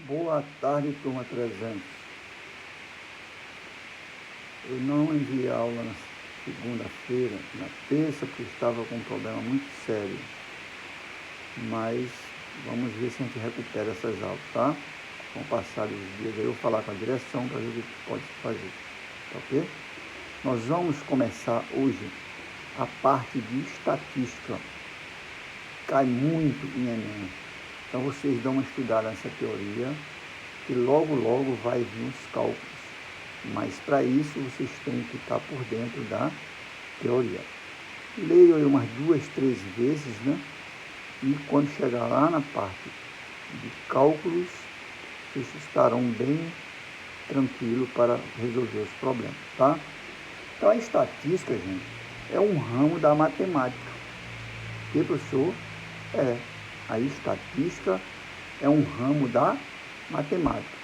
Boa tarde, turma 300. Eu não enviei aula na segunda-feira, na terça, porque estava com um problema muito sério. Mas vamos ver se a gente recupera essas aulas, tá? Com o passar dos dias, eu vou falar com a direção para ver o que pode fazer, tá ok? Nós vamos começar hoje a parte de estatística. Cai muito em Enem. Então vocês dão uma estudada nessa teoria, que logo vai vir os cálculos. Mas para isso vocês têm que estar por dentro da teoria. Leiam aí umas 2, 3 vezes, né? E quando chegar lá na parte de cálculos, vocês estarão bem tranquilos para resolver os problemas, tá? Então a estatística, gente, é um ramo da matemática. Que, professor? A estatística é um ramo da matemática,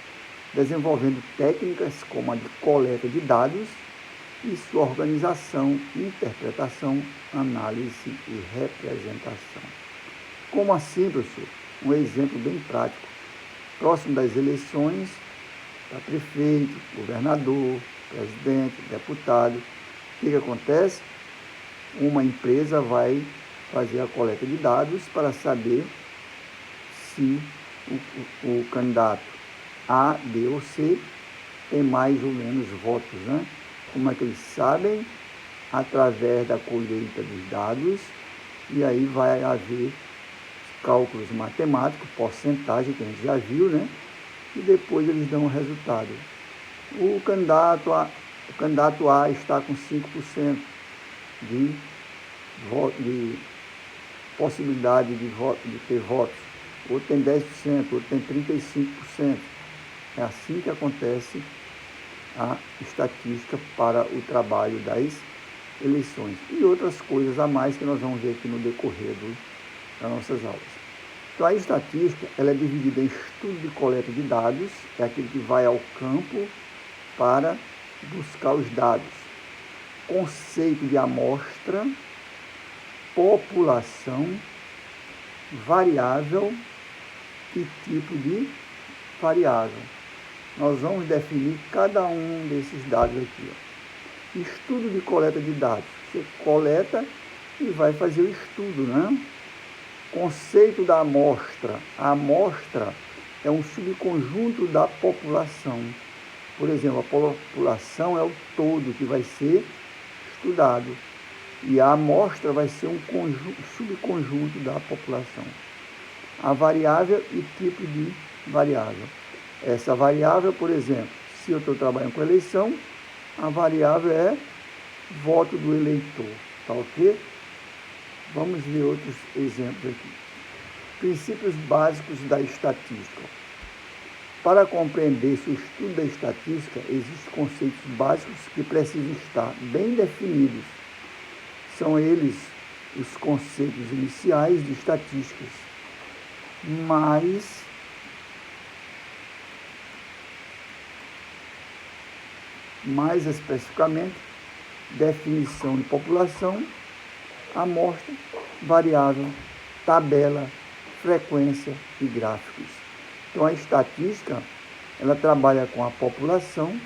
desenvolvendo técnicas como a de coleta de dados e sua organização, interpretação, análise e representação. Como assim, professor? Um exemplo bem prático. Próximo das eleições, para prefeito, governador, presidente, deputado, o que acontece? Uma empresa vai fazer a coleta de dados para saber se o candidato A, B ou C tem mais ou menos votos, né? Como é que eles sabem? Através da colheita dos dados, e aí vai haver cálculos matemáticos, porcentagem, que a gente já viu, né? E depois eles dão o resultado. O candidato A está com 5% de possibilidade de ter votos, outro tem 10%, outro tem 35%. É assim que acontece a estatística para o trabalho das eleições. E outras coisas a mais que nós vamos ver aqui no decorrer das nossas aulas. Então, a estatística ela é dividida em estudo de coleta de dados, é aquele que vai ao campo para buscar os dados. Conceito de amostra, população, variável e tipo de variável. Nós vamos definir cada um desses dados aqui. Estudo de coleta de dados. Você coleta e vai fazer o estudo, né? Conceito da amostra. A amostra é um subconjunto da população. Por exemplo, a população é o todo que vai ser estudado. E a amostra vai ser um subconjunto da população. A variável e tipo de variável. Essa variável, por exemplo, se eu estou trabalhando com eleição, a variável é voto do eleitor, tá ok? Vamos ver outros exemplos aqui. Princípios básicos da estatística. Para compreender o estudo da estatística, existem conceitos básicos que precisam estar bem definidos. São eles os conceitos iniciais de estatísticas, mais especificamente, definição de população, amostra, variável, tabela, frequência e gráficos. Então, a estatística, ela trabalha com a população,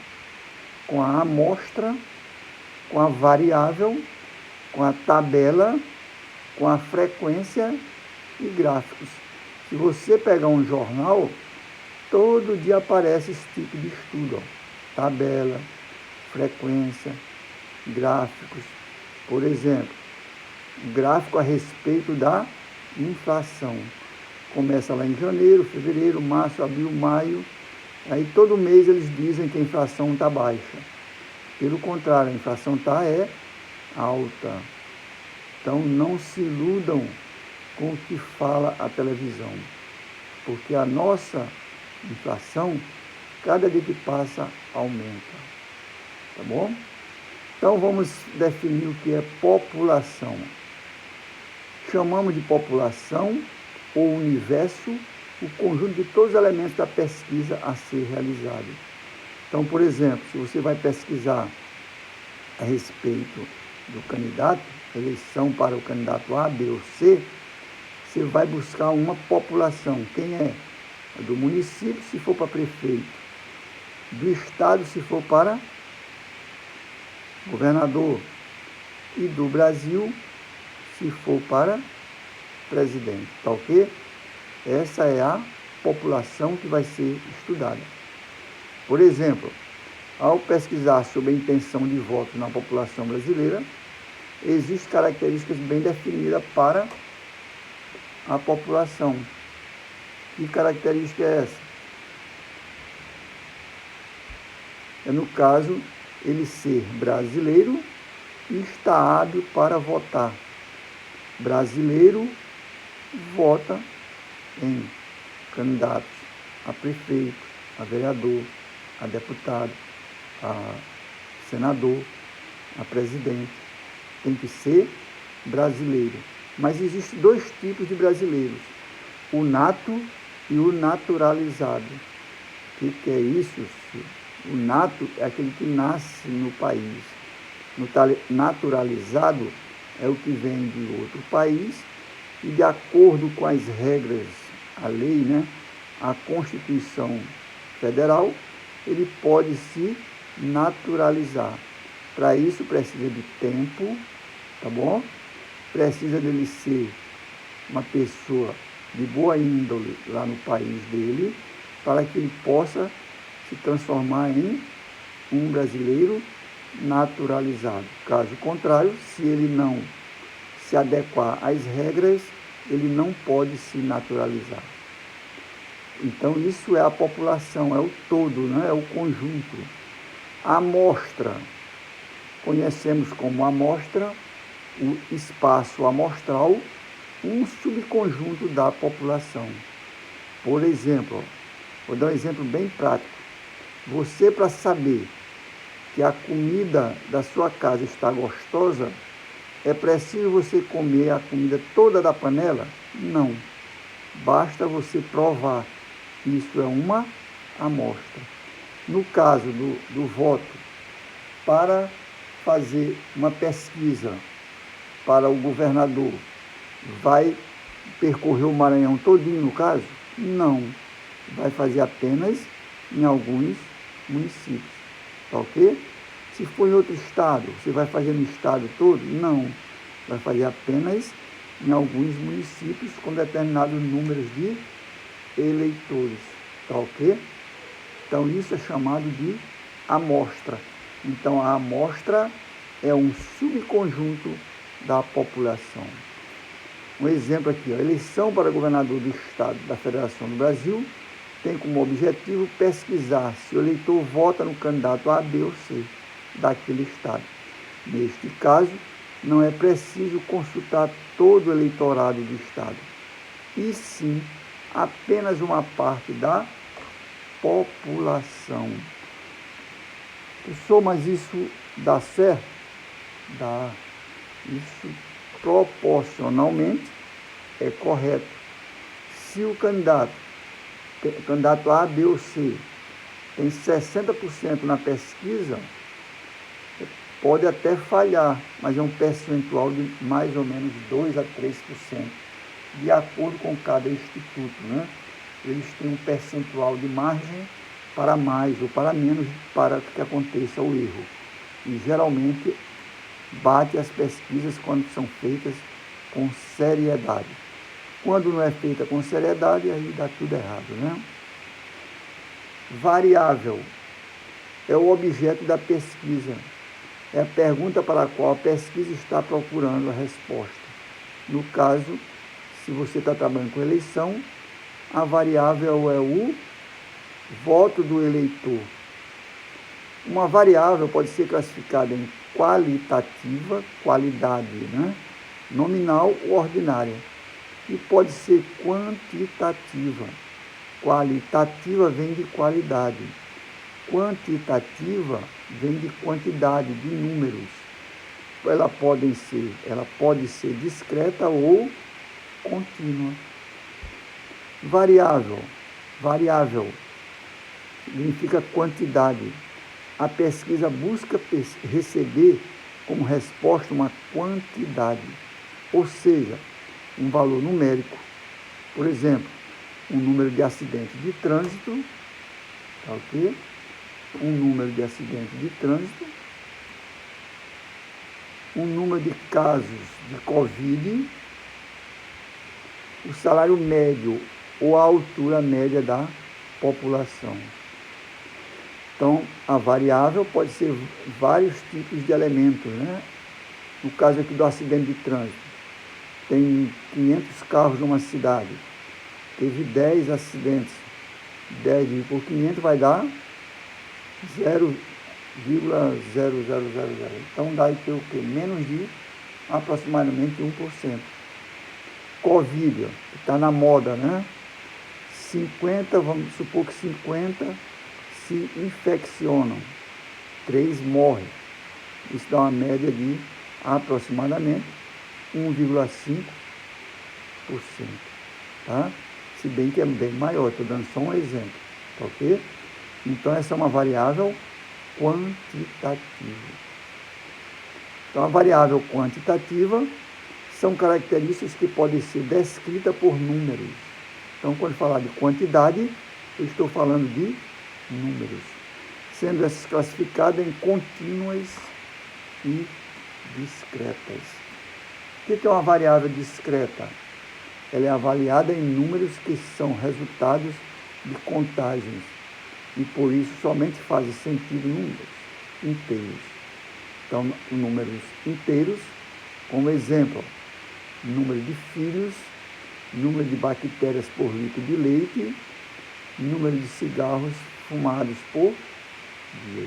com a amostra, com a variável, com a tabela, com a frequência e gráficos. Se você pegar um jornal, todo dia aparece esse tipo de estudo, ó. Tabela, frequência, gráficos. Por exemplo, gráfico a respeito da inflação. Começa lá em janeiro, fevereiro, março, abril, maio. Aí todo mês eles dizem que a inflação está baixa. Pelo contrário, a inflação está alta. Então não se iludam com o que fala a televisão, porque a nossa inflação, cada dia que passa, aumenta. Tá bom? Então vamos definir o que é população. Chamamos de população ou universo o conjunto de todos os elementos da pesquisa a ser realizado. Então, por exemplo, se você vai pesquisar a respeito do candidato, eleição para o candidato A, B ou C, você vai buscar uma população. Quem é Do município, se for para prefeito. Do estado, se for para governador. E do Brasil, se for para presidente. Tá ok? Essa é a população que vai ser estudada. Por exemplo, ao pesquisar sobre a intenção de voto na população brasileira, existem características bem definidas para a população. Que característica é essa? É, no caso, ele ser brasileiro e estar hábil para votar. Brasileiro vota em candidatos a prefeito, a vereador, a deputado, a senador, a presidente. Tem que ser brasileiro. Mas existem dois tipos de brasileiros: o nato e o naturalizado. O que é isso? O nato é aquele que nasce no país. O naturalizado é o que vem de outro país e, de acordo com as regras, a lei, né, a Constituição Federal, ele pode se naturalizar. Para isso precisa de tempo, tá bom? Precisa dele ser uma pessoa de boa índole lá no país dele, para que ele possa se transformar em um brasileiro naturalizado. Caso contrário, se ele não se adequar às regras, ele não pode se naturalizar. Então, isso é a população, é o todo, né? É o conjunto. A amostra, conhecemos como amostra o espaço amostral, um subconjunto da população. Por exemplo, vou dar um exemplo bem prático. Você, para saber que a comida da sua casa está gostosa, é preciso você comer a comida toda da panela? Não. Basta você provar. Isso é uma amostra. No caso do voto, para fazer uma pesquisa para o governador, vai percorrer o Maranhão todinho, no caso? Não. Vai fazer apenas em alguns municípios. Tá ok? Se for em outro estado, você vai fazer no estado todo? Não. Vai fazer apenas em alguns municípios com determinados números de eleitores. Tá ok? Então, isso é chamado de amostra. Então, a amostra é um subconjunto da população. Um exemplo aqui, a eleição para governador do Estado da Federação do Brasil tem como objetivo pesquisar se o eleitor vota no candidato A, B ou C daquele Estado. Neste caso, não é preciso consultar todo o eleitorado do Estado, e sim apenas uma parte da população. Professor, mas isso dá certo? Dá. Isso proporcionalmente é correto. Se o candidato A, B ou C tem 60% na pesquisa, pode até falhar, mas é um percentual de mais ou menos 2 a 3%, de acordo com cada instituto, né? Eles têm um percentual de margem para mais ou para menos para que aconteça o erro. E geralmente bate as pesquisas quando são feitas com seriedade. Quando não é feita com seriedade, aí dá tudo errado, né? Variável é o objeto da pesquisa. É a pergunta para a qual a pesquisa está procurando a resposta. No caso, se você está trabalhando com eleição, a variável é o voto do eleitor. Uma variável pode ser classificada em qualitativa, qualidade, né? Nominal ou ordinária. E pode ser quantitativa. Qualitativa vem de qualidade. Quantitativa vem de quantidade, de números. Ela pode ser discreta ou contínua. Variável significa quantidade. A pesquisa busca receber como resposta uma quantidade, ou seja, um valor numérico. Por exemplo, um número de acidentes de trânsito, tá ok? Um número de acidentes de trânsito, um número de casos de Covid, o salário médio ou a altura média da população. Então, a variável pode ser vários tipos de elementos, né? No caso aqui do acidente de trânsito, tem 500 carros numa cidade, teve 10 acidentes, 10 por 500 vai dar 0,0000. Então dá aqui o quê? Menos de aproximadamente 1%. Covid, que está na moda, né? 50, vamos supor que 50 se infeccionam, 3 morrem. Isso dá uma média de aproximadamente 1,5%, tá? Se bem que é bem maior, estou dando só um exemplo, tá ok? Então essa é uma variável quantitativa. Então a variável quantitativa são características que podem ser descritas por números. Então quando falar de quantidade, eu estou falando de números, sendo essas classificadas em contínuas e discretas. O que é uma variável discreta? Ela é avaliada em números que são resultados de contagens e por isso somente fazem sentido números inteiros. Então, números inteiros, como exemplo, número de filhos, número de bactérias por litro de leite, número de cigarros fumados por dia.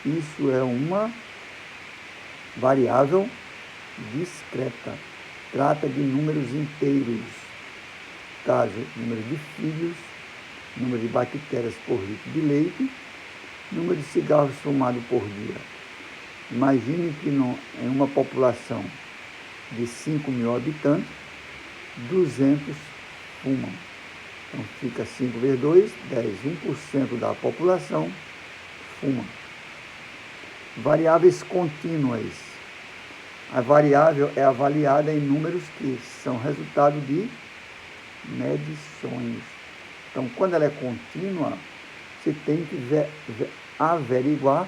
Isso é uma variável discreta. Trata de números inteiros. Caso, número de filhos, número de bactérias por litro de leite, número de cigarros fumados por dia. Imagine que em uma população de 5.000 habitantes, 200 fumam. Então fica 5 vezes 2, 10. 1% da população fuma. Variáveis contínuas. A variável é avaliada em números que são resultado de medições. Então, quando ela é contínua, você tem que averiguar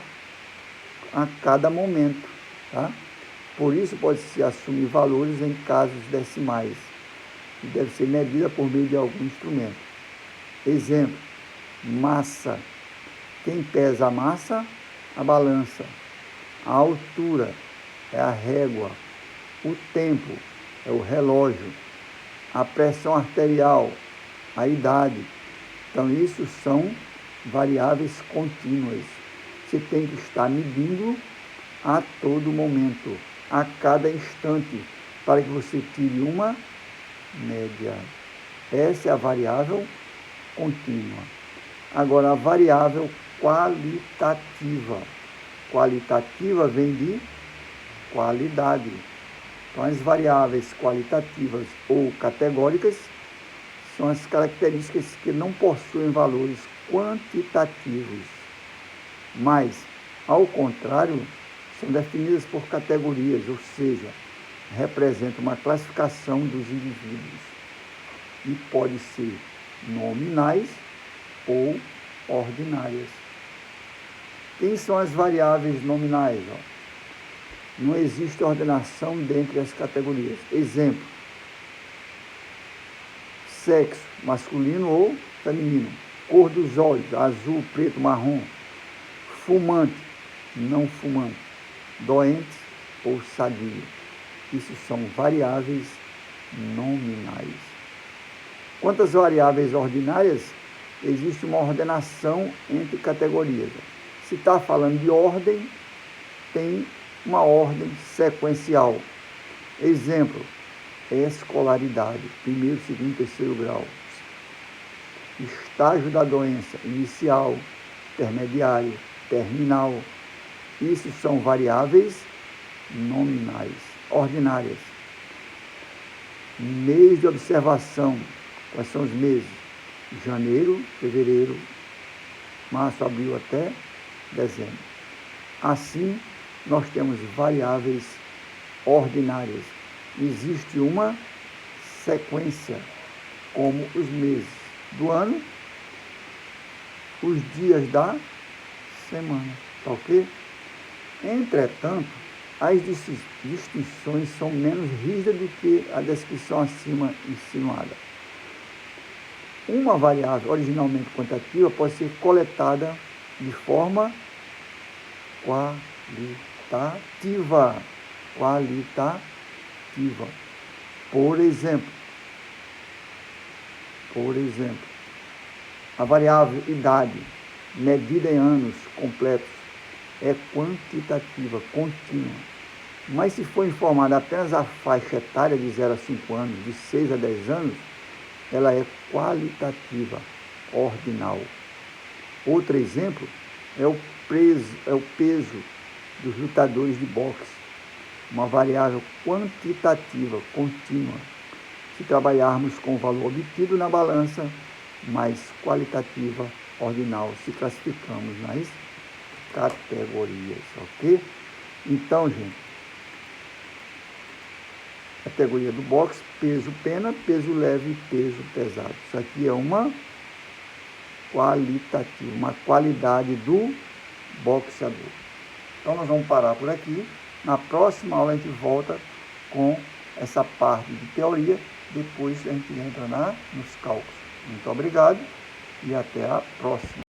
a cada momento, tá? Por isso, pode-se assumir valores em casos decimais, que deve ser medida por meio de algum instrumento. Exemplo, massa. Quem pesa a massa? A balança. A altura é a régua. O tempo é o relógio. A pressão arterial, a idade. Então, isso são variáveis contínuas. Você tem que estar medindo a todo momento, a cada instante, para que você tire uma média. Essa é a variável contínua. Agora, a variável qualitativa. Qualitativa vem de qualidade. Então, as variáveis qualitativas ou categóricas são as características que não possuem valores quantitativos, mas, ao contrário, são definidas por categorias, ou seja, representam uma classificação dos indivíduos e podem ser nominais ou ordinárias. Quem são as variáveis nominais? Não existe ordenação dentre as categorias. Exemplo, sexo, masculino ou feminino. Cor dos olhos, azul, preto, marrom. Fumante, não fumante. Doente ou sadio. Isso são variáveis nominais. Quanto às variáveis ordinárias, existe uma ordenação entre categorias. Se está falando de ordem, tem uma ordem sequencial. Exemplo, escolaridade, primeiro, segundo, terceiro grau. Estágio da doença, inicial, intermediário, terminal. Isso são variáveis nominais, ordinárias. Mês de observação, quais são os meses? Janeiro, fevereiro, março, abril até dezembro. Assim, nós temos variáveis ordinárias. Existe uma sequência, como os meses. do ano, os dias da semana, tá ok? Entretanto, as distinções são menos rígidas do que a descrição acima insinuada. Uma variável originalmente quantitativa pode ser coletada de forma qualitativa. Por exemplo, a variável idade, medida em anos completos, é quantitativa, contínua. Mas se for informada apenas a faixa etária de 0 a 5 anos, de 6 a 10 anos, ela é qualitativa, ordinal. Outro exemplo é o peso dos lutadores de boxe, uma variável quantitativa, contínua. Se trabalharmos com o valor obtido na balança, mais qualitativa, ordinal, se classificamos nas categorias, ok? Então, gente, categoria do boxe, peso pena, peso leve e peso pesado. Isso aqui é uma qualitativa, uma qualidade do boxeador. Então, nós vamos parar por aqui. Na próxima aula, a gente volta com essa parte de teoria. Depois, a gente entra nos cálculos. Muito obrigado e até a próxima.